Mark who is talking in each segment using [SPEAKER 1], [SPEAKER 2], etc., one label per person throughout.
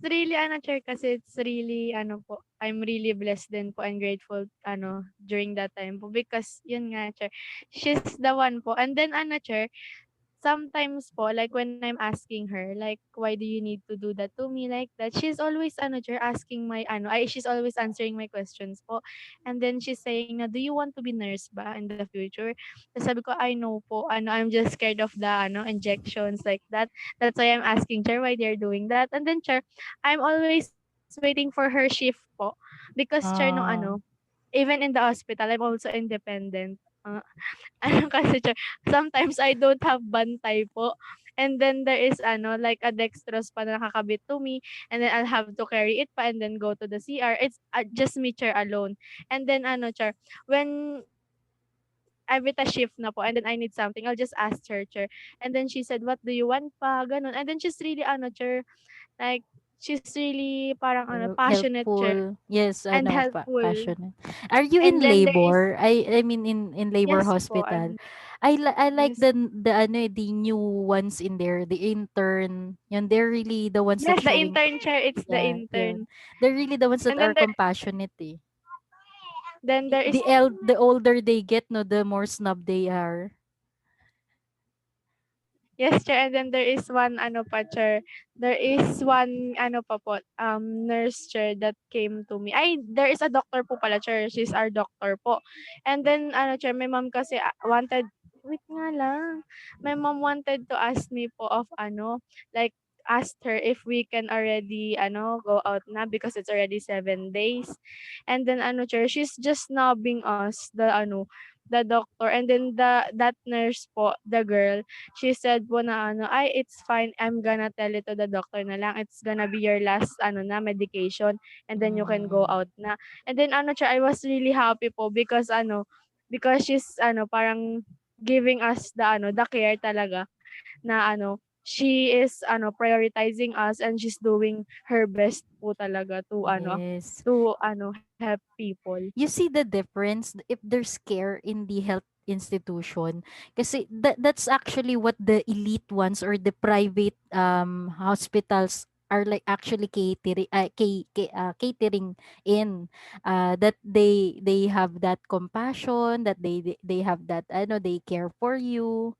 [SPEAKER 1] really ano, Chair, kasi it's really ano po, I'm really blessed din po and grateful ano during that time po because yun nga, Chair, she's the one po. And then ano, Chair, sometimes po, like when I'm asking her, like, why do you need to do that to me like that? She's always ano, Jer, asking my ano, she's always answering my questions po. And then she's saying na, do you want to be nurse ba in the future? Tapos sabi ko, I know po, ano, I'm just scared of the ano, injections like that. That's why I'm asking Cher why they're doing that. And then Cher, I'm always waiting for her shift po. Because Cher, no ano,
[SPEAKER 2] Oh.
[SPEAKER 1] even in the hospital, I'm also independent. Ano kasi siya, sometimes I don't have bantay po. And then there is ano, like a dextrose pa na nakakabit to me, and then I'll have to carry it pa and then go to the CR. It's just me, Char, alone. And then ano, Char, when every ta shift na po and then I need something, I'll just ask her, Char. And then she said, what do you want pa? Ganun. And then she's really ano, Char, like, she's really parang ano, passionate, Char,
[SPEAKER 2] Helpful. Yes,
[SPEAKER 1] and
[SPEAKER 2] ano,
[SPEAKER 1] helpful.
[SPEAKER 2] passionate. Are you in
[SPEAKER 1] And then there is,
[SPEAKER 2] labor? I mean in labor
[SPEAKER 1] yes po,
[SPEAKER 2] hospital. I like
[SPEAKER 1] yes.
[SPEAKER 2] the ano the new ones in there, the intern. Yan, they're really the ones that
[SPEAKER 1] Yes, the
[SPEAKER 2] showing.
[SPEAKER 1] intern, Chair, it's the
[SPEAKER 2] Yeah, yeah.
[SPEAKER 1] intern.
[SPEAKER 2] They're really the ones that
[SPEAKER 1] And then
[SPEAKER 2] are compassionate. Eh.
[SPEAKER 1] there is,
[SPEAKER 2] The older they get, no, the more snub they are.
[SPEAKER 1] yes, Chair, and then there is one ano pa, Chair. There is one ano pa po, nurse, Chair, that came to me. Ay, there is a doctor po pala, Chair. She's our doctor po. And then ano, Chair, my mom kasi wanted, wait nga lang. My mom wanted to ask me po of ano, like asked her if we can already ano go out na because it's already 7 days. And then ano, Chair, she's just snubbing us, the ano, the doctor. And then that nurse po, the girl, she said po na ano, "Ay, it's fine. I'm gonna tell it to the doctor na lang. It's gonna be your last ano na medication and then you can go
[SPEAKER 2] Mm.
[SPEAKER 1] out na." And then ano siya, I was really happy po because ano, because she's ano, parang giving us the ano, the care talaga na ano, she is ano, prioritizing us and she's doing her best po talaga
[SPEAKER 2] Yes.
[SPEAKER 1] to ano, help people.
[SPEAKER 2] You see the difference if there's care in the health institution, kasi that's actually what the elite ones or the private hospitals are like actually catering in, that they have that compassion, that they have that ano, they care for you.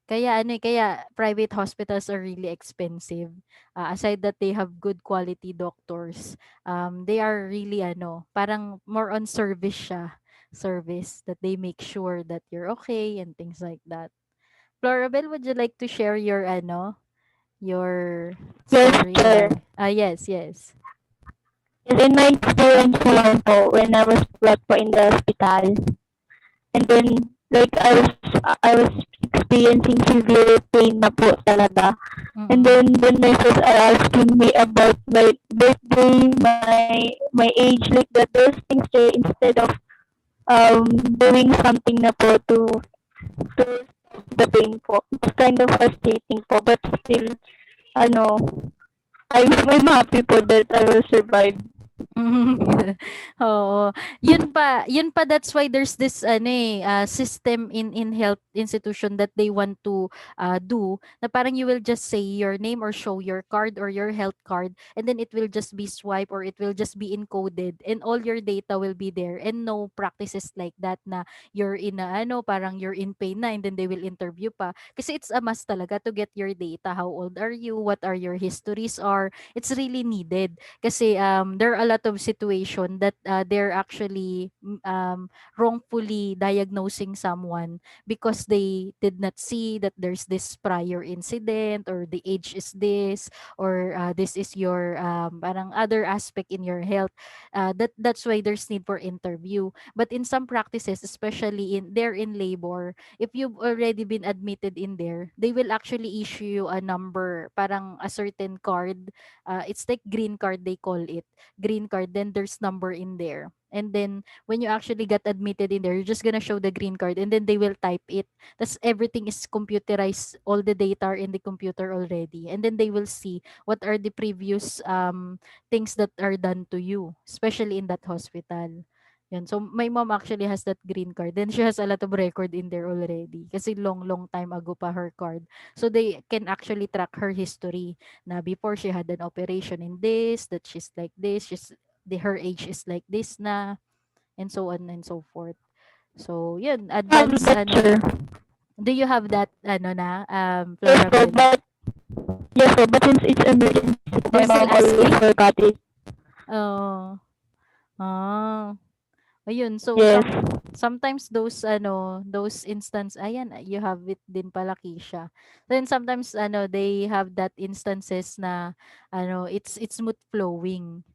[SPEAKER 2] Kaya ano, kaya private hospitals are really expensive. Aside that they have good quality doctors, they are really ano, parang more on service siya. Service that they make sure that you're okay and things like that. Florabel, would you like to share your ano, your
[SPEAKER 3] Yes,
[SPEAKER 2] story
[SPEAKER 3] sir.
[SPEAKER 2] or yes, yes.
[SPEAKER 3] Yes, in my experience naman po, when I was brought po in the hospital, and then, like, I was experiencing severe pain na po talaga. And
[SPEAKER 2] Mm-mm.
[SPEAKER 3] then, the nurses are asking me about my birthday, my age, like that. Those things there instead of doing something na po to stop the pain po. It's kind of frustrating po, but still, ano, I'm happy po that I will survive.
[SPEAKER 2] Oo. Yun pa that's why there's this ano system in health institution that they want to do, na parang you will just say your name or show your card or your health card, and then it will just be swiped or it will just be encoded and all your data will be there, and no practices like that na you're in a ano, parang you're in pain na and then they will interview pa, kasi it's a must talaga to get your data. How old are you, what are your histories are, it's really needed. Kasi there are a lot of situation that they're actually wrongfully diagnosing someone because they did not see that there's this prior incident, or the age is this, or this is your parang other aspect in your health. That's why there's need for interview. But in some practices, especially in there in labor, if you've already been admitted in there, they will actually issue you a number, parang a certain card. It's like green card, they call it green card, then there's number in there, and then when you actually get admitted in there, you're just gonna show the green card and then they will type it. That's everything is computerized, all the data are in the computer already, and then they will see what are the previous things that are done to you, especially in that hospital. Yun. So, my mom actually has that green card. Then she has a lot of record in there already. Kasi long, long time ago pa her card. So, they can actually track her history. Na before she had an operation in this, that she's like this, her age is like this na, and so on and so forth. So, yun, advance,
[SPEAKER 3] That, sir.
[SPEAKER 2] do you have that,
[SPEAKER 3] Yes po,
[SPEAKER 2] Floravel?
[SPEAKER 3] but yes po, but since it's emergency, my
[SPEAKER 2] They're still
[SPEAKER 3] mom always
[SPEAKER 2] asking?
[SPEAKER 3] forgot it.
[SPEAKER 2] Oh, ah. Ayun, so
[SPEAKER 3] Yes.
[SPEAKER 2] sometimes those instance ayan, you have it din pala Kisha. Then sometimes they have that instances na it's smooth flowing.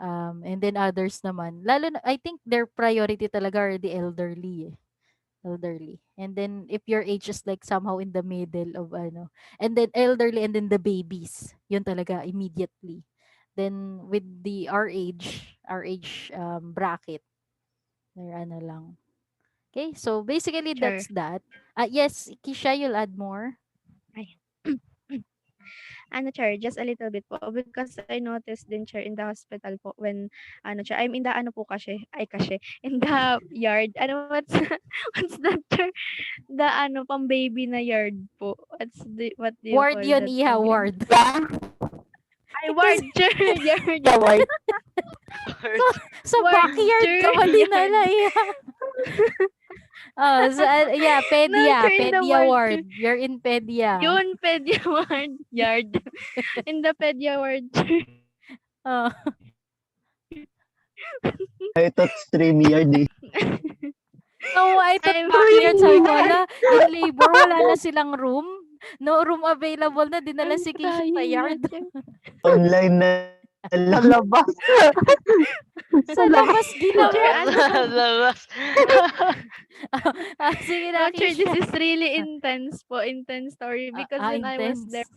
[SPEAKER 2] And then others naman, lalo na, I think their priority talaga are the elderly, eh. Elderly. And then if your age is like somehow in the middle of and then elderly and then the babies, yun talaga immediately. Then with the our age bracket, they're lang. Okay, so basically
[SPEAKER 1] Sure.
[SPEAKER 2] that's that. Yes, Kisha, you'll add more.
[SPEAKER 1] Ay. Ano, Char, just a little bit po because I noticed din, Char, in the hospital po when ano, Char, I'm in the ano po kasi, in the yard. Ano, what's what's that, Char? The ano, pang baby na yard po. What do you
[SPEAKER 2] Ward
[SPEAKER 1] call
[SPEAKER 2] yun,
[SPEAKER 1] that
[SPEAKER 2] Iha,
[SPEAKER 1] again?
[SPEAKER 2] ward.
[SPEAKER 3] Yeah,
[SPEAKER 1] Ay,
[SPEAKER 2] Kasi
[SPEAKER 1] ward, Char, yard.
[SPEAKER 3] the word.
[SPEAKER 2] sa, sa
[SPEAKER 1] Ward,
[SPEAKER 2] backyard ka
[SPEAKER 1] Char,
[SPEAKER 2] mali na
[SPEAKER 1] yard.
[SPEAKER 2] Iha. Oh, so, yeah,
[SPEAKER 1] No, Char, in the
[SPEAKER 2] pedia
[SPEAKER 1] ward,
[SPEAKER 2] ward.
[SPEAKER 1] Char.
[SPEAKER 2] You're in pedia.
[SPEAKER 1] Yun, pedya ward, yard. In the pedya ward, Char.
[SPEAKER 2] Oh.
[SPEAKER 4] I thought StreamYard eh.
[SPEAKER 2] No, I thought
[SPEAKER 1] I'm
[SPEAKER 2] backyard. Sabi ko,
[SPEAKER 3] Yard.
[SPEAKER 2] ala, yung labor, wala na silang room. No room available na. Dinala
[SPEAKER 1] I'm
[SPEAKER 2] si Kisha sa
[SPEAKER 1] crying na,
[SPEAKER 2] yard.
[SPEAKER 1] Char.
[SPEAKER 4] Online na
[SPEAKER 3] Sa
[SPEAKER 4] lang.
[SPEAKER 3] labas.
[SPEAKER 2] Sa labas
[SPEAKER 1] Char,
[SPEAKER 2] ginawa.
[SPEAKER 1] ano po?
[SPEAKER 5] Labas.
[SPEAKER 2] Sige
[SPEAKER 1] No,
[SPEAKER 2] na,
[SPEAKER 1] Char, this
[SPEAKER 2] Kisha.
[SPEAKER 1] is really intense po, intense story because when I was there,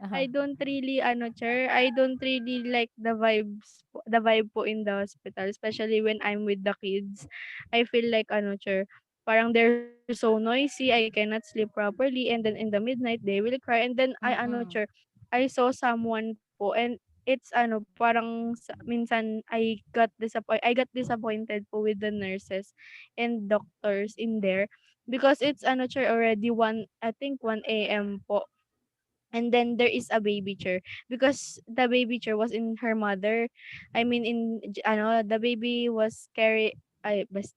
[SPEAKER 2] Intense.
[SPEAKER 1] I don't really ano, Char, I don't really like the vibe po in the hospital, especially when I'm with the kids. I feel like ano, Char, parang they're so noisy, I cannot sleep properly, and then in the midnight they will cry, and then I ano, Char,
[SPEAKER 2] Mm-mm.
[SPEAKER 1] I saw someone po, and it's ano, parang minsan I got disappointed po with the nurses and doctors in there because it's ano, Char, already I think 1 a.m. po, and then there is a baby chair because the baby chair was in her mother. I mean ano, the baby was carry ay bas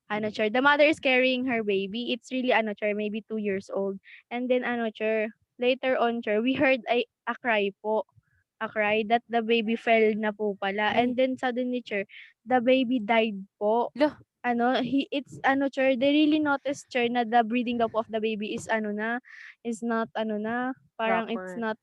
[SPEAKER 1] ano chair, the mother is carrying her baby. It's really ano chair, maybe 2 years old. And then ano chair, later on chair, we heard a cry po. A cry that the baby fell na po pala.
[SPEAKER 2] Ay,
[SPEAKER 1] And then suddenly chair, the baby died po.
[SPEAKER 2] lo,
[SPEAKER 1] Ano, it's ano, Char, they really noticed, Char, na the breathing up of the baby is ano na, is not ano na, parang it's
[SPEAKER 2] proper.
[SPEAKER 1] not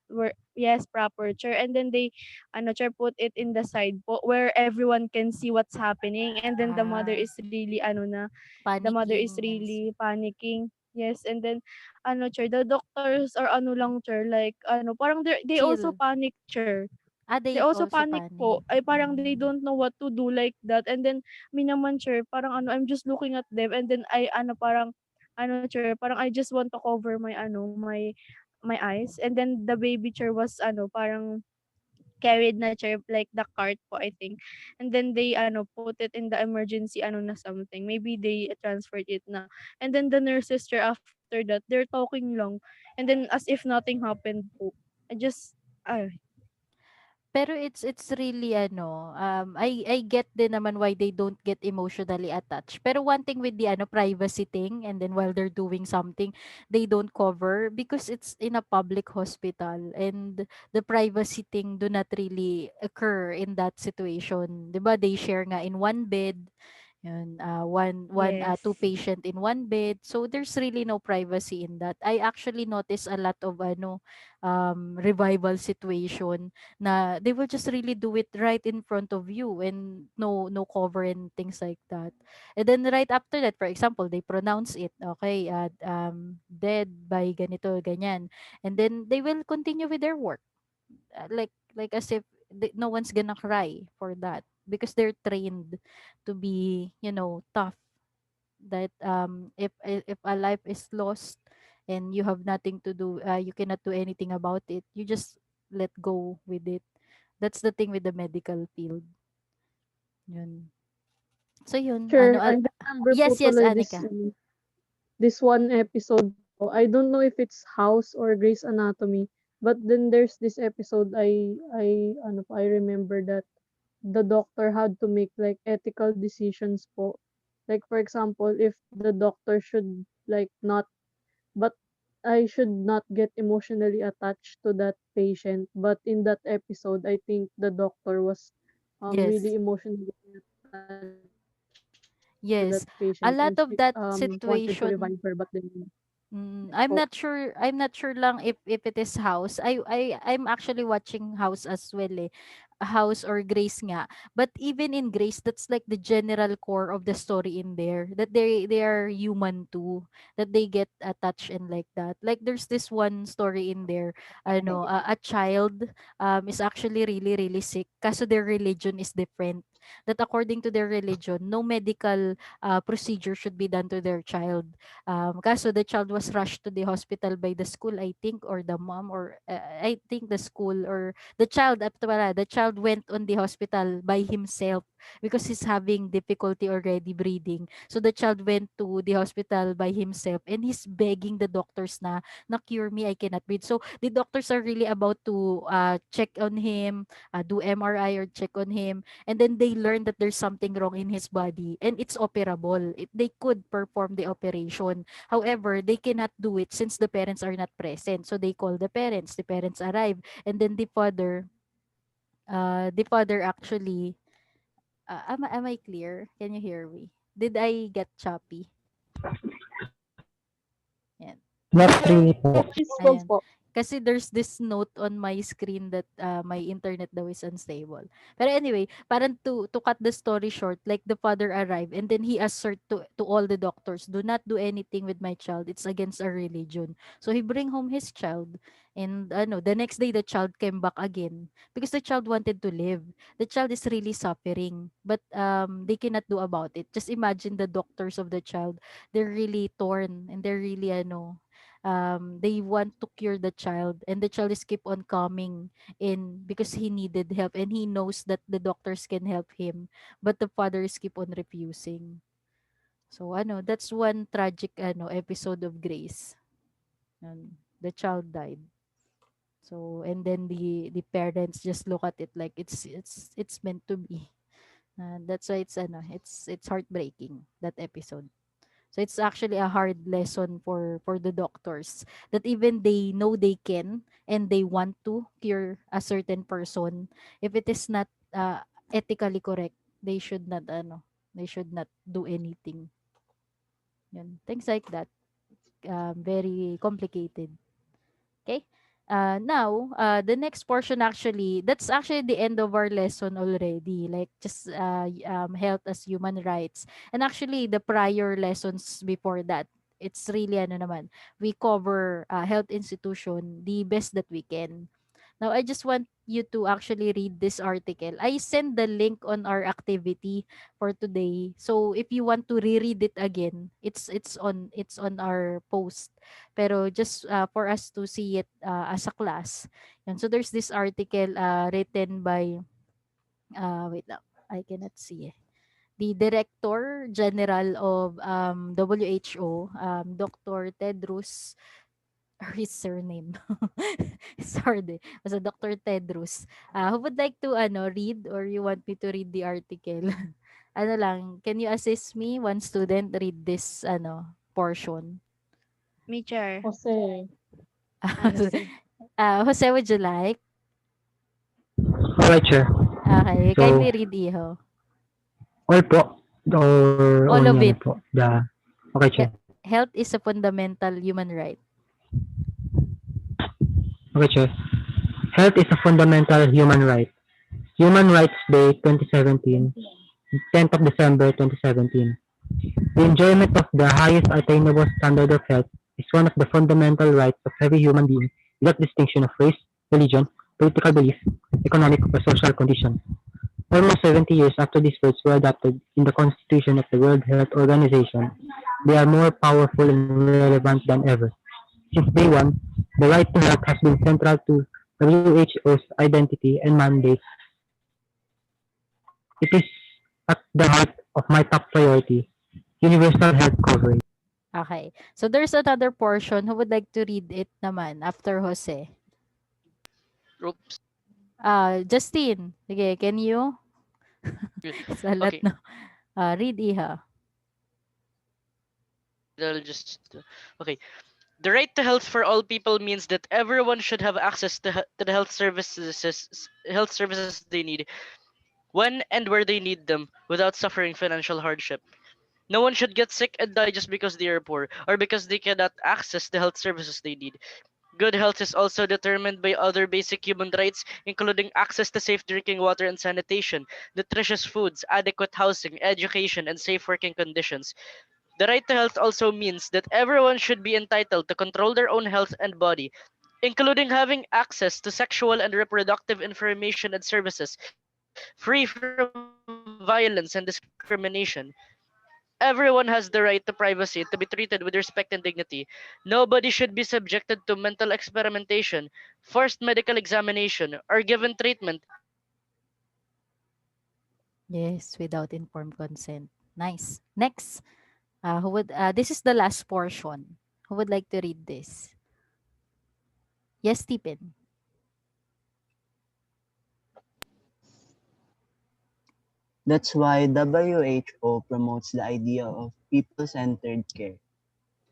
[SPEAKER 1] yes, proper, Char. And then they ano, Char, put it in the side po where everyone can see what's happening, and then the mother
[SPEAKER 2] Ah,
[SPEAKER 1] is really ano na, the mother is
[SPEAKER 2] panicking.
[SPEAKER 1] really panicking. Yes, and then ano, Char, the doctors are ano lang, Char, like ano, parang they also
[SPEAKER 2] Chill.
[SPEAKER 1] panic, Char. They
[SPEAKER 2] They
[SPEAKER 1] also
[SPEAKER 2] also
[SPEAKER 1] panic
[SPEAKER 2] panic.
[SPEAKER 1] po. Ay parang they
[SPEAKER 2] Mm.
[SPEAKER 1] don't know what to do like that. And then me naman, sure, parang ano, I'm just looking at them, and then I ano, parang ano, sure, parang I just want to cover my ano, my eyes. And then the baby chair was ano, parang carried na chair like the cart po, I think. And then they ano, put it in the emergency ano na something. Maybe they transferred it na. And then the nurses chair after that, they're talking lang. And then as if nothing happened po. I just ay,
[SPEAKER 2] Pero it's really I get din naman why they don't get emotionally attached. Pero one thing with the privacy thing, and then while they're doing something, they don't cover because it's in a public hospital, and the privacy thing do not really occur in that situation. 'Di ba? They share nga in one bed. Yun, two
[SPEAKER 1] yes.
[SPEAKER 2] patient in one bed. So there's really no privacy in that. I actually notice a lot of revival situation na they will just really do it right in front of you, and no cover and things like that. And then right after that, for example, they pronounce it, okay, dead by ganito, ganyan. And then they will continue with their work. Like as if no one's gonna cry for that because they're trained to be tough, that if a life is lost and you have nothing to do, you cannot do anything about it, you just let go with it. That's the thing with the medical field. Yun. So yun,
[SPEAKER 5] Sure,
[SPEAKER 2] ano,
[SPEAKER 5] I remember po
[SPEAKER 2] yes,
[SPEAKER 5] tuloy
[SPEAKER 2] Anika.
[SPEAKER 5] this one episode po. I don't know if it's House or Grey's Anatomy, but then there's this episode I remember that the doctor had to make like ethical decisions po. Like for example, if the doctor should like not, but I should not get emotionally attached to that patient. But in that episode, I think the doctor was really
[SPEAKER 2] Yes.
[SPEAKER 5] emotionally attached to that
[SPEAKER 2] Yes.
[SPEAKER 5] patient
[SPEAKER 2] A
[SPEAKER 5] and
[SPEAKER 2] lot of that
[SPEAKER 5] wanted to
[SPEAKER 2] situation.
[SPEAKER 5] revive her, but then
[SPEAKER 2] I'm
[SPEAKER 5] po.
[SPEAKER 2] not sure. I'm not sure lang if it is House. I'm actually watching House as well eh. House or Grace nga. But even in Grace, that's like the general core of the story in there. That they are human too. That they get attached and like that. Like there's this one story in there. Ano, a child is actually really really sick. Kaso their religion is different. That according to their religion, no medical procedure should be done to their child. Kaso the child was rushed to the hospital by the school, I think, or the mom, or I think the school or the child. The child went on the hospital by himself because he's having difficulty already breathing. So the child went to the hospital by himself and he's begging the doctors na cure me, I cannot breathe. So the doctors are really about to check on him, do MRI or check on him, and then they learn that there's something wrong in his body and it's operable. They could perform the operation. However, they cannot do it since the parents are not present. So they call the parents. The parents arrive, and then the father actually. Am I clear? Can you hear me? Did I get choppy? Yan.
[SPEAKER 3] Not really po.
[SPEAKER 5] Please go
[SPEAKER 2] Ayan.
[SPEAKER 5] po.
[SPEAKER 2] Kasi there's this note on my screen that my internet daw is unstable. Pero anyway, parang to cut the story short, like the father arrived and then he assert to all the doctors, do not do anything with my child. It's against our religion. So he bring home his child and the next day the child came back again because the child wanted to live. The child is really suffering, but they cannot do about it. Just imagine the doctors of the child. They're really torn and they're really they want to cure the child and the child is keep on coming in because he needed help and he knows that the doctors can help him, but the fathers keep on refusing. So that's one tragic episode of Grace. The child died. So and then the parents just look at it like it's meant to be. That's why it's heartbreaking, that episode. So it's actually a hard lesson for the doctors that even they know they can and they want to cure a certain person, if it is not ethically correct, they should not do anything. Yun. Things like that. Very complicated. Okay. Now, the next portion actually, that's actually the end of our lesson already. Like just health as human rights. And actually, the prior lessons before that, it's really naman, we cover health institution the best that we can. Now, I just want you to actually read this article. I send the link on our activity for today. So if you want to reread it again, it's on our post. Pero just for us to see it as a class. And so there's this article written by wait lang, I cannot see eh. The Director General of WHO, Dr. Tedros, his surname. It's hard eh. Basta Dr. Tedros. Who would like to read or you want me to read the article? Can you assist me? One student read this portion.
[SPEAKER 1] Me, chair.
[SPEAKER 5] Jose.
[SPEAKER 1] Sige.
[SPEAKER 2] Jose, would you like?
[SPEAKER 3] Alright, sir.
[SPEAKER 2] Okay,
[SPEAKER 3] So,
[SPEAKER 2] kindly read, Iho.
[SPEAKER 3] all po. Or
[SPEAKER 2] All of
[SPEAKER 3] only
[SPEAKER 2] it.
[SPEAKER 3] po. Okay, sir.
[SPEAKER 2] Health is a fundamental human right.
[SPEAKER 3] Okay, sir. Health is a fundamental human right. Human Rights Day 2017, 10th of December 2017. The enjoyment of the highest attainable standard of health is one of the fundamental rights of every human being without distinction of race, religion, political belief, economic, or social condition. Almost 70 years after these words were adopted in the Constitution of the World Health Organization, they are more powerful and relevant than ever. Since day one, the right to health has been central to WHO's identity and mandate. It is at the heart
[SPEAKER 6] of my top priority, universal health coverage.
[SPEAKER 2] Okay. So there's another portion who would like to read it naman after Jose.
[SPEAKER 7] Oops.
[SPEAKER 2] Justine, sige, can you?
[SPEAKER 7] Good.
[SPEAKER 2] Salat
[SPEAKER 7] Okay.
[SPEAKER 2] no. Read Iha.
[SPEAKER 7] I'll just okay. The right to health for all people means that everyone should have access to the health services they need when and where they need them without suffering financial hardship. No one should get sick and die just because they are poor or because they cannot access the health services they need. Good health is also determined by other basic human rights, including access to safe drinking water and sanitation, nutritious foods, adequate housing, education, and safe working conditions. The right to health also means that everyone should be entitled to control their own health and body, including having access to sexual and reproductive information and services free from violence and discrimination. Everyone has the right to privacy and to be treated with respect and dignity. Nobody should be subjected to mental experimentation, forced medical examination, or given treatment without informed consent.
[SPEAKER 2] Yes, without informed consent. Nice. Next. Who would this is the last portion. Who would like to read this? Yes, Stephen.
[SPEAKER 4] That's why WHO promotes the idea of people-centered care.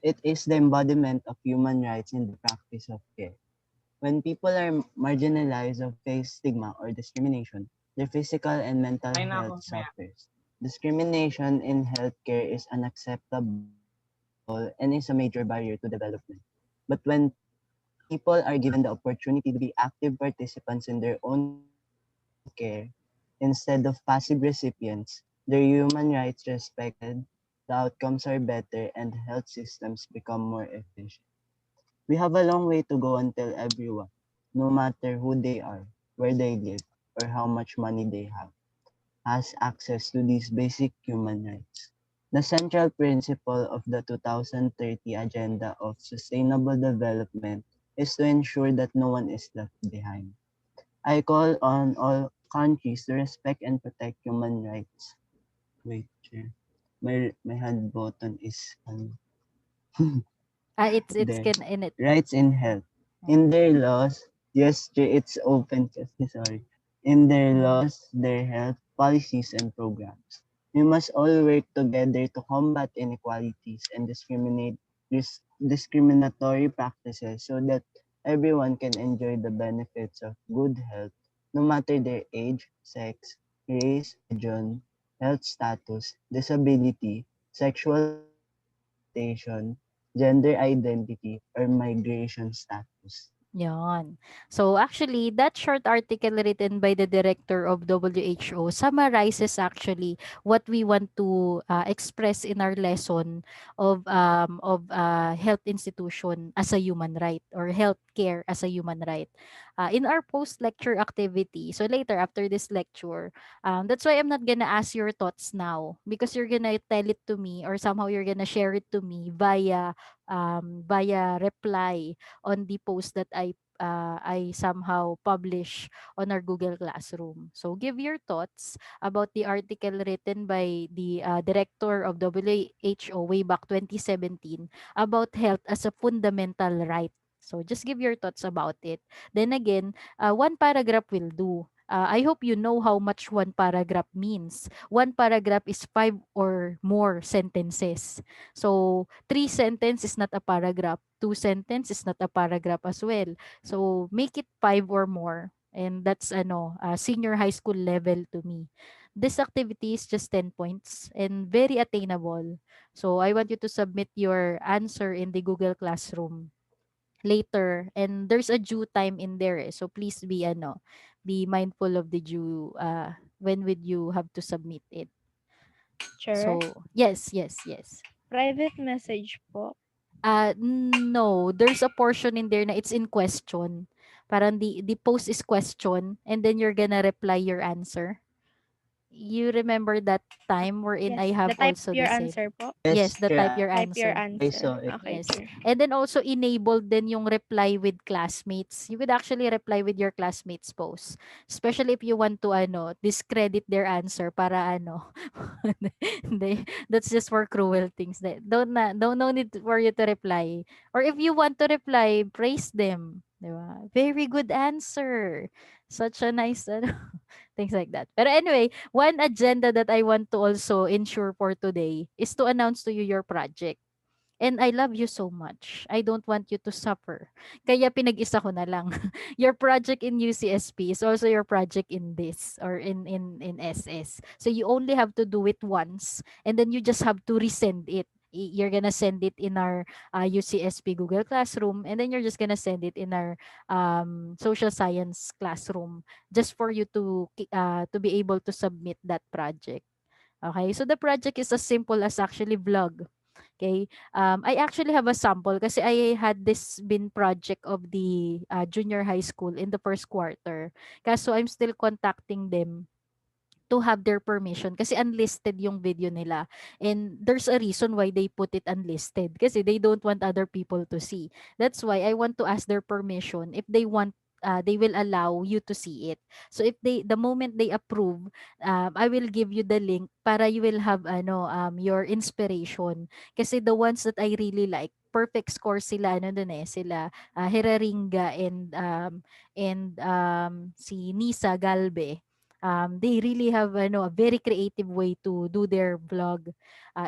[SPEAKER 4] It is the embodiment of human rights in the practice of care. When people are marginalized or face stigma or discrimination, their physical and mental health suffers. Discrimination in healthcare is unacceptable and is a major barrier to development. But when people are given the opportunity to be active participants in their own care instead of passive recipients, their human rights respected, the outcomes are better, and health systems become more efficient. We have a long way to go until everyone, no matter who they are, where they live, or how much money they have, has access to these basic human rights. The central principle of the 2030 Agenda of Sustainable Development is to ensure that no one is left behind. I call on all countries to respect and protect human rights. Wait, Chair. My hand button is
[SPEAKER 2] It's
[SPEAKER 4] there.
[SPEAKER 2] can in it.
[SPEAKER 4] Rights in health. In their laws, yes, Chair, it's open. Sorry. In their laws, their health policies and programs. We must all work together to combat inequalities and discriminatory practices so that everyone can enjoy the benefits of good health, no matter their age, sex, race, religion, health status, disability, sexual orientation, gender identity, or migration status.
[SPEAKER 2] Yon. So actually, that short article written by the director of WHO summarizes actually what we want to express in our lesson of health institution as a human right or health care as a human right. In our post lecture activity, so later after this lecture, that's why I'm not gonna ask your thoughts now because you're gonna tell it to me or somehow you're gonna share it to me via reply on the post that I somehow publish on our Google Classroom. So give your thoughts about the article written by the director of WHO way back 2017 about health as a fundamental right. So just give your thoughts about it. Then again, one paragraph will do. I hope you know how much one paragraph means. One paragraph is 5 or more sentences. So 3 sentences is not a paragraph. 2 sentences is not a paragraph as well. So make it 5 or more. And that's senior high school level to me. This activity is just 10 points and very attainable. So I want you to submit your answer in the Google Classroom later, and there's a due time in there, so please be mindful of the due when would you have to submit it.
[SPEAKER 1] Sure.
[SPEAKER 2] So yes.
[SPEAKER 1] Private message po.
[SPEAKER 2] No, there's a portion in there na it's in question. Parang the post is question and then you're gonna reply your answer. you remember that time wherein I
[SPEAKER 1] Yes, the
[SPEAKER 2] have
[SPEAKER 1] type
[SPEAKER 2] also
[SPEAKER 1] your
[SPEAKER 2] the same.
[SPEAKER 1] answer po.
[SPEAKER 2] Yes,
[SPEAKER 4] Yes,
[SPEAKER 2] the
[SPEAKER 4] sure.
[SPEAKER 2] type your
[SPEAKER 1] Type your
[SPEAKER 2] answer.
[SPEAKER 4] I
[SPEAKER 1] answer.
[SPEAKER 4] saw it.
[SPEAKER 1] Okay,
[SPEAKER 2] Yes.
[SPEAKER 1] sure.
[SPEAKER 2] And then also enabled then yung reply with classmates. You could actually reply with your classmates post. Especially if you want to discredit their answer para that's just for cruel things. Don't no need for you to reply. Or if you want to reply, praise them. Diba? Very good answer. Such a nice things like that. But anyway, one agenda that I want to also ensure for today is to announce to you your project. And I love you so much. I don't want you to suffer. Kaya pinag-isa ko na lang. Your project in UCSP is also your project in this or in SS. So you only have to do it once and then you just have to resend it. You're gonna send it in our UCSP Google Classroom and then you're just gonna send it in our social science classroom just for you to be able to submit that project. Okay, so the project is as simple as actually vlog. Okay. I actually have a sample kasi I had this bin project of the junior high school in the first quarter. Kaso I'm still contacting them to have their permission kasi unlisted yung video nila. And there's a reason why they put it unlisted kasi they don't want other people to see. That's why I want to ask their permission if they want they will allow you to see it. So if the moment they approve, I will give you the link para you will have your inspiration. Kasi the ones that I really like, perfect score sila sila Heraringa and si Nisa Galbe. They really have a very creative way to do their vlog.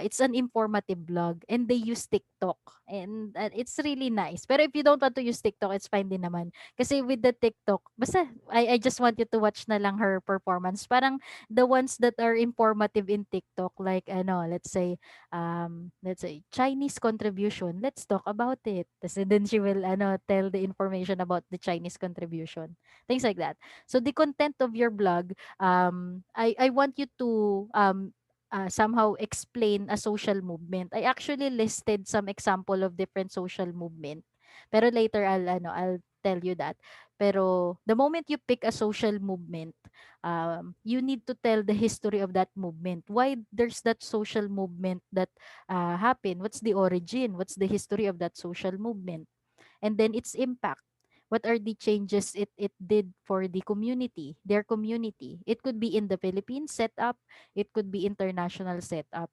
[SPEAKER 2] It's an informative vlog and they use TikTok and it's really nice. Pero if you don't want to use TikTok, it's fine din naman. Kasi with the TikTok, basta I just want you to watch na lang her performance. Parang the ones that are informative in TikTok like let's say Chinese contribution, let's talk about it. Then she will tell the information about the Chinese contribution. Things like that. So the content of your blog, I want you to somehow explain a social movement. I actually listed some example of different social movement. Pero later I'll tell you that. Pero the moment you pick a social movement, you need to tell the history of that movement. Why there's that social movement that happened? What's the origin? What's the history of that social movement? And then its impact. What are the changes it did for the community, their community? It could be in the Philippines setup, it could be international setup.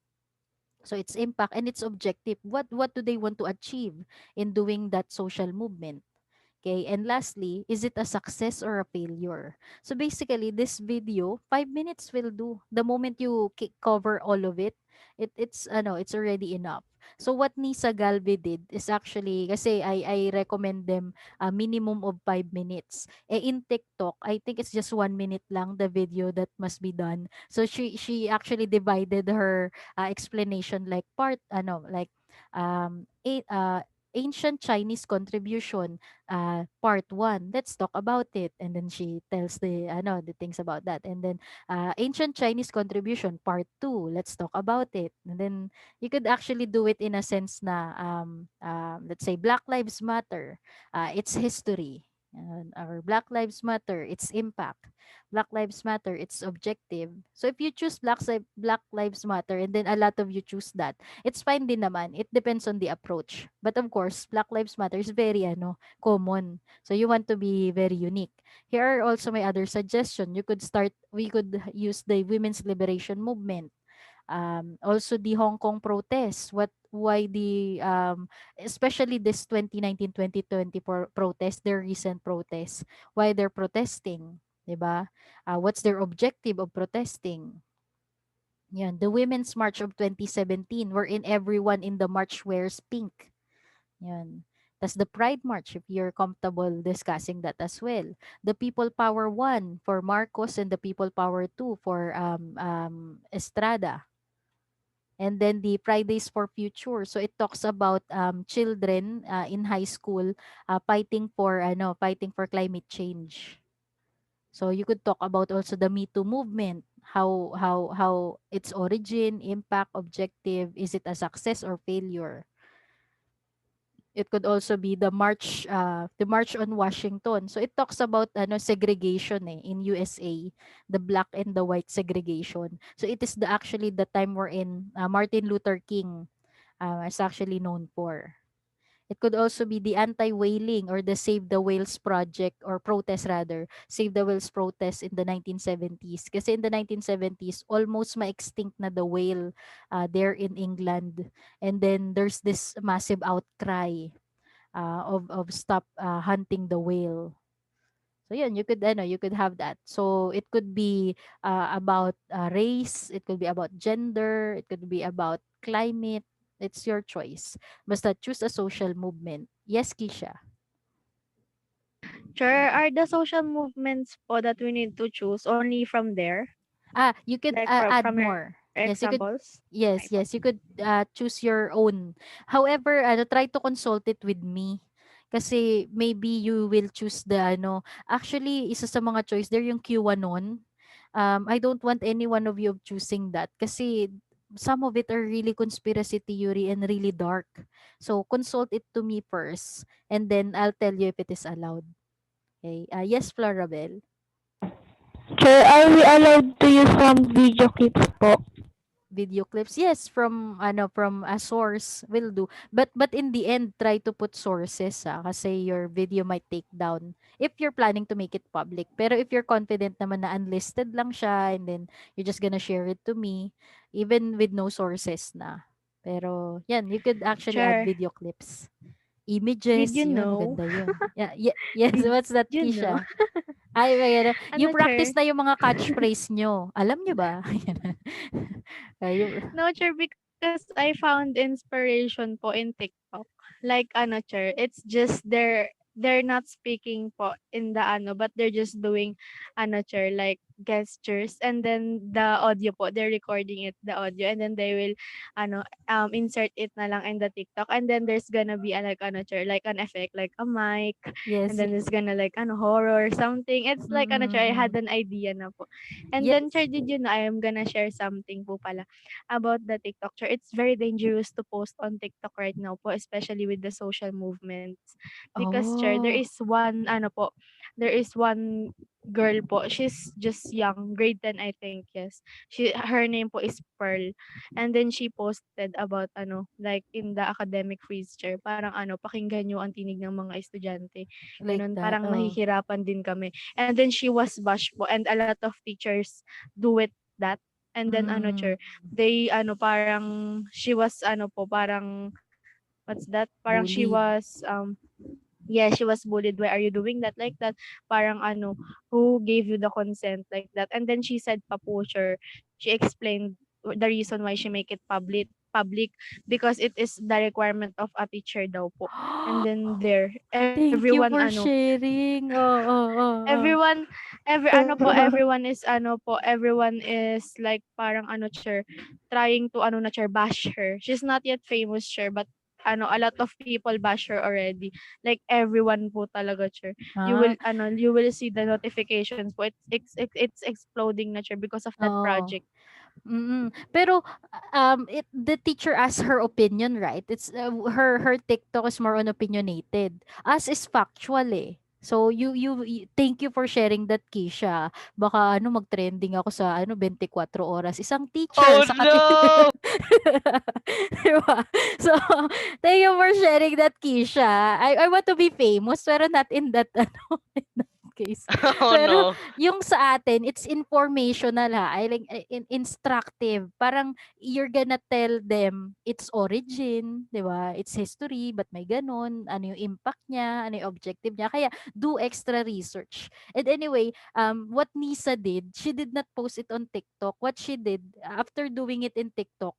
[SPEAKER 2] So its impact and its objective. What do they want to achieve in doing that social movement? Okay, and lastly, is it a success or a failure? So basically, this video, 5 minutes will do. The moment you cover all of it, it's already enough. So what Nisa Galve did is actually, kasi I recommend them a minimum of 5 minutes. In TikTok, I think it's just 1 minute lang the video that must be done. So she actually divided her explanation like eight ancient Chinese contribution, part one. Let's talk about it. And then she tells the things about that. And then ancient Chinese contribution, part two. Let's talk about it. And then you could actually do it in a sense na let's say Black Lives Matter, its history. Or Black Lives Matter, its impact. Black Lives Matter, its objective. So if you choose Black Lives Matter and then a lot of you choose that, it's fine din naman. It depends on the approach. But of course, Black Lives Matter is very common. So you want to be very unique. Here are also my other suggestion. We could use the women's liberation movement. Also the Hong Kong protests. Why the especially this 2019-2020 protest, their recent protests, why they're protesting, 'di ba? What's their objective of protesting? Yan, the Women's March of 2017, wherein everyone in the march wears pink. Yan. That's the Pride March, if you're comfortable discussing that as well. The People Power 1 for Marcos and the People Power 2 for Estrada. And then the Fridays for Future. So it talks about children in high school fighting for climate change. So you could talk about also the Me Too movement, how its origin, impact, objective, is it a success or failure? It could also be the March on Washington. So it talks about segregation in USA, the black and the white segregation. So it is actually the time wherein Martin Luther King is actually known for. It could also be the anti-whaling or the Save the Whales project or protest rather, Save the Whales protest in the 1970s. Kasi in the 1970s, almost ma-extinct na the whale there in England. And then there's this massive outcry of stop hunting the whale. So yun, you could have that. So it could be about race, it could be about gender, it could be about climate. It's your choice. Basta choose a social movement. Yes, Kisha.
[SPEAKER 1] Sure, are the social movements po that we need to choose only from there?
[SPEAKER 2] You could
[SPEAKER 1] Like
[SPEAKER 2] add
[SPEAKER 1] from your
[SPEAKER 2] more. Yes, you could.
[SPEAKER 1] examples?
[SPEAKER 2] Yes,
[SPEAKER 1] Ay po.
[SPEAKER 2] yes, you could choose your own. However, try to consult it with me. Kasi maybe you will choose the actually isa sa mga choice there yung QAnon. I don't want any one of you of choosing that kasi some of it are really conspiracy theory and really dark. So consult it to me first and then I'll tell you if it is allowed. Okay. Yes, Florabel.
[SPEAKER 3] Sir, are we allowed to use some video clips po?
[SPEAKER 2] Video clips, yes, from a source will do, but in the end try to put sources kasi your video might take down if you're planning to make it public. Pero if you're confident naman na unlisted lang siya and then you're just gonna share it to me even with no sources na, pero yan, you could actually add
[SPEAKER 1] Sure.
[SPEAKER 2] video clips,
[SPEAKER 1] Did
[SPEAKER 2] images,
[SPEAKER 1] you
[SPEAKER 2] yun
[SPEAKER 1] know?
[SPEAKER 2] maganda yun. Yes,
[SPEAKER 1] Did
[SPEAKER 2] what's that,
[SPEAKER 1] you know?
[SPEAKER 2] Kisha? Ay, you
[SPEAKER 1] Ano,
[SPEAKER 2] practice
[SPEAKER 1] Sure?
[SPEAKER 2] na yung mga catchphrase nyo. Alam nyo ba?
[SPEAKER 1] No, Sure, because I found inspiration po in TikTok. Like ano, Sure, it's just they're not speaking po in the ano, but they're just doing ano, Sure, like gestures, and then the audio po, they're recording it, the audio, and then they will ano, insert it na lang in the TikTok, and then there's gonna be like ano, Sure, like an effect, like a mic, and
[SPEAKER 2] Yes,
[SPEAKER 1] then it's gonna like ano, horror something. It's like ano, Sure, I had
[SPEAKER 2] mm.
[SPEAKER 1] an idea na po. And then,
[SPEAKER 2] Yes.
[SPEAKER 1] Sure, did you know I am gonna share something po pala about the TikTok. Sure, it's very dangerous to post on TikTok right now po, especially with the social movements. Because Sure, there
[SPEAKER 2] Oh,
[SPEAKER 1] is one ano po, there is one girl po. She's just young, grade 10 I think, yes. Her name po is Pearl. And then she posted about ano, like in the academic freeze chair, parang ano, pakinggan niyo ang tinig ng mga estudyante.
[SPEAKER 2] like
[SPEAKER 1] Ganun,
[SPEAKER 2] that.
[SPEAKER 1] parang
[SPEAKER 2] Oh.
[SPEAKER 1] nahihirapan din kami. And then she was bashed po, and a lot of teachers do it that. And then ano,
[SPEAKER 2] Mm.
[SPEAKER 1] Sure, they ano, parang she was ano po, parang what's that? Parang she
[SPEAKER 2] Bullied.
[SPEAKER 1] was yeah, she was bullied. Why are you doing that, like that? Parang ano, who gave you the consent, like that? And then she said pa po, Sure, she explained the reason why she make it public because it is the requirement of a teacher daw po. And then there,
[SPEAKER 2] Thank you
[SPEAKER 1] everyone
[SPEAKER 2] for
[SPEAKER 1] ano,
[SPEAKER 2] sharing. Oh.
[SPEAKER 1] everyone ano po, everyone is ano po, everyone is like parang ano, Sure, trying to ano na, Sure, bash her. She's not yet famous, Sure, but ano, a lot of people bash her already. Like everyone po talaga, Sure. You will
[SPEAKER 2] Ah,
[SPEAKER 1] ano, you will see the notifications po. It's exploding na, Sure, because of that
[SPEAKER 2] oo.
[SPEAKER 1] project.
[SPEAKER 2] Pero the teacher asked her opinion, right? It's her TikTok is more on opinionated. As is factual eh. So thank you for sharing that, Kisha. Baka mag-trending ako sa 24 oras. Isang teacher
[SPEAKER 7] Oh
[SPEAKER 2] sa
[SPEAKER 7] no!
[SPEAKER 2] diba? So thank you for sharing that, Kisha. I want to be famous pero not in that in that case.
[SPEAKER 7] Oh
[SPEAKER 2] Pero
[SPEAKER 7] no!
[SPEAKER 2] yung sa atin, it's informational ha. I like instructive. Parang you're gonna tell them its origin, 'di ba? Its history, but may ganun, ano yung impact niya, ano yung objective niya. Kaya do extra research. And anyway, what Nisa did, she did not post it on TikTok. What she did, after doing it in TikTok,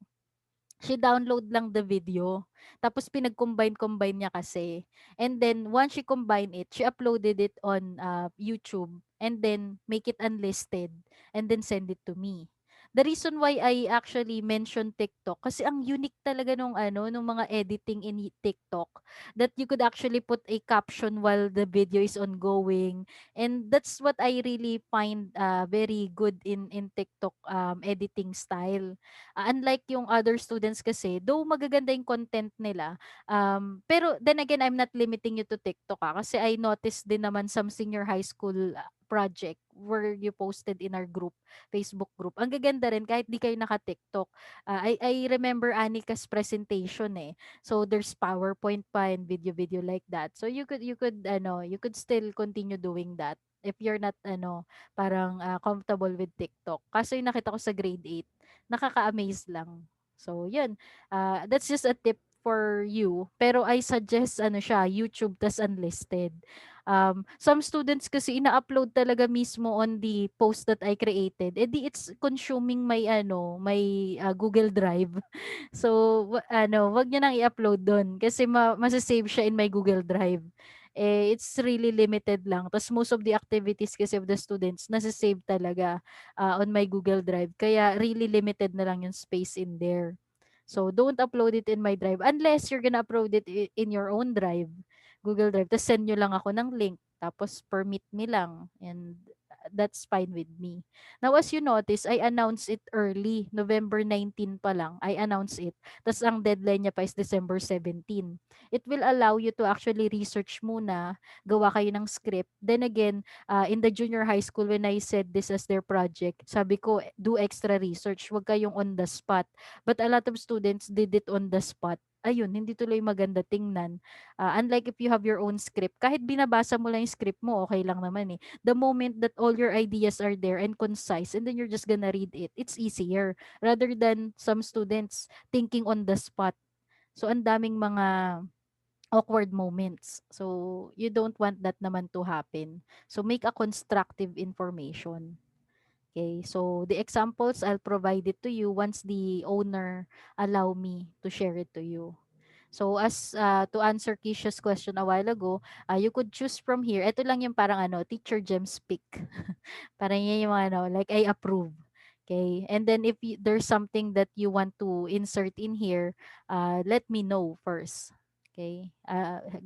[SPEAKER 2] she download lang the video. Tapos pinag-combine-combine niya kasi. And then once she combine it, she uploaded it on YouTube and then make it unlisted and then send it to me. the reason why I actually mentioned TikTok kasi ang unique talaga nung ano, nung mga editing in TikTok that you could actually put a caption while the video is ongoing. And that's what I really find very good in TikTok editing style. Unlike yung other students kasi, though magaganda yung content nila, pero then again, I'm not limiting you to TikTok kasi I noticed din naman some senior high school project where you posted in our group, Facebook group. Ang gaganda rin kahit di kayo naka-TikTok. I remember Anika's presentation eh. So there's PowerPoint pa and video like that. So you could still continue doing that if you're not parang comfortable with TikTok. Kaso yung nakita ko sa grade 8, nakaka-amaze lang. So yun, that's just a tip for you. Pero I suggest siya, YouTube tas unlisted. Some students kasi ina-upload talaga mismo on the post that I created. Eh di it's consuming my Google Drive. So wag niyo nang i-upload doon kasi masa-save siya in my Google Drive. Eh, it's really limited lang. Tapos most of the activities kasi of the students nasa-save talaga on my Google Drive. Kaya really limited na lang yung space in there. So don't upload it in my drive unless you're gonna upload it in your own drive, Google Drive. Tapos send nyo lang ako ng link. Tapos permit me lang. And that's fine with me. Now, as you notice, I announced it early. November 19 pa lang, I announced it. Tapos ang deadline niya pa is December 17. It will allow you to actually research muna, gawa kayo ng script. Then again, in the junior high school, when I said this as their project, sabi ko, do extra research. Huwag kayong on the spot. But a lot of students did it on the spot. Ayun, hindi tuloy maganda tingnan. Unlike if you have your own script, kahit binabasa mo lang yung script mo, okay lang naman eh. The moment that all your ideas are there and concise, and then you're just gonna read it, it's easier. Rather than some students thinking on the spot. So, ang daming mga awkward moments. So, you don't want that naman to happen. So, make a constructive information. Okay, so the examples, I'll provide it to you once the owner allow me to share it to you. So as to answer Kisha's question a while ago, you could choose from here. Ito lang yung parang Teacher Gems pick. Parang yan yung like I approve. Okay, and then if there's something that you want to insert in here, let me know first. Okay,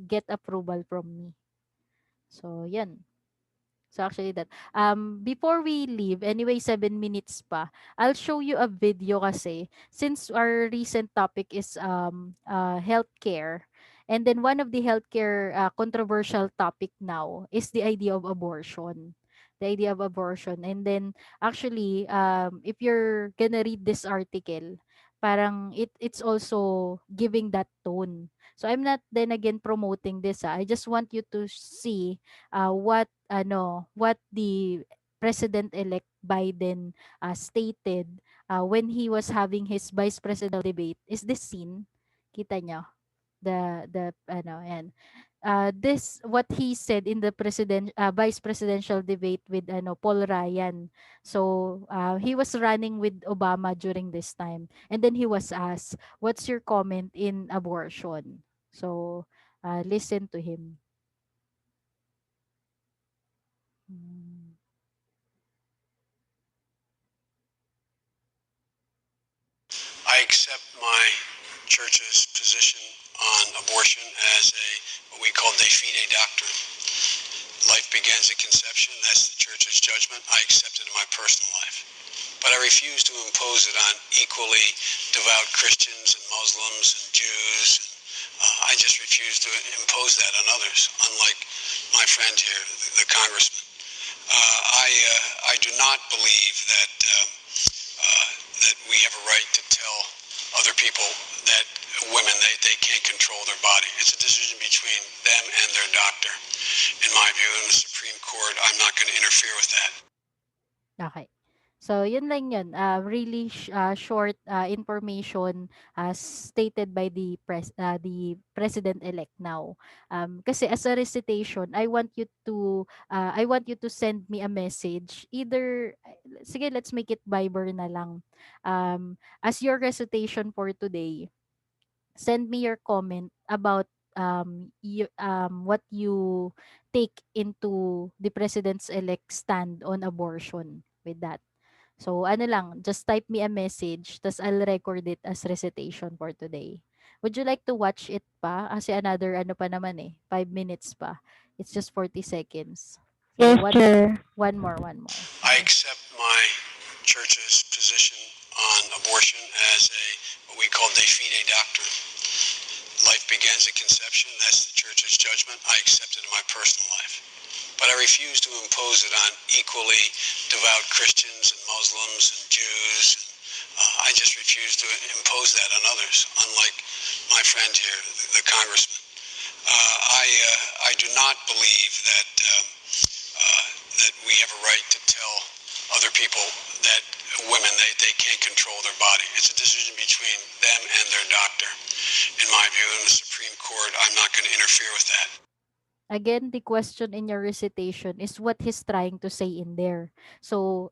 [SPEAKER 2] get approval from me. So yan. So actually that before we leave, anyway 7 minutes pa, I'll show you a video kasi since our recent topic is healthcare, and then one of the healthcare controversial topic now is the idea of abortion. The idea of abortion. And then actually if you're gonna read this article, parang it's also giving that tone. So I'm not then again promoting this. I just want you to see what the President-elect Biden stated when he was having his vice presidential debate. Is this scene? Kita nyo? And this what he said in the vice presidential debate with Paul Ryan. So he was running with Obama during this time, and then he was asked, "What's your comment in abortion?" So listen to him. Mm.
[SPEAKER 8] I accept my church's position on abortion as what we call de fide doctrine. Life begins at conception. That's the church's judgment. I accept it in my personal life. But I refuse to impose it on equally devout Christians and Muslims and Jews. I just refuse to impose that on others, unlike my friend here, the congressman. I do not believe that that we have a right to tell other people that women they can't control their body. It's a decision between them and their doctor. In my view, in the Supreme Court, I'm not going to interfere with that.
[SPEAKER 2] Okay. So, yun lang yun. Really short information as stated by the president-elect now. Kasi as a recitation, I want you to send me a message. Either, sige, let's make it Viber na lang. As your recitation for today, send me your comment about what you take into the president's elect stand on abortion with that. So ano lang, just type me a message, tas I'll record it as recitation for today. Would you like to watch it pa? Kasi another ano pa naman eh, 5 minutes pa. It's just 40 seconds. So
[SPEAKER 3] Yes, sir.
[SPEAKER 2] one more.
[SPEAKER 8] I accept my church's position on abortion as a what we call de fide doctrine. Life begins at conception. That's the church's judgment. I accept it in my personal life. But I refuse to impose it on equally devout Christians and Muslims and Jews. I just refuse to impose that on others, unlike my friend here, the congressman. I do not believe that that we have a right to tell other people that women they can't control their body. It's a decision between them and their doctor. In my view, in the Supreme Court, I'm not going to interfere with that.
[SPEAKER 2] Again, the question in your recitation is what he's trying to say in there. So,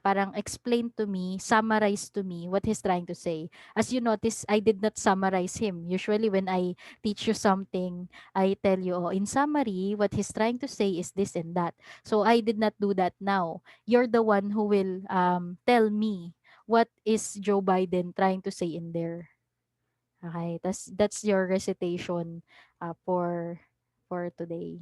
[SPEAKER 2] parang explain to me, summarize to me what he's trying to say. As you notice, I did not summarize him. Usually, when I teach you something, I tell you, oh, in summary, what he's trying to say is this and that. So, I did not do that now. You're the one who will tell me what is Joe Biden trying to say in there. Okay, that's your recitation for today.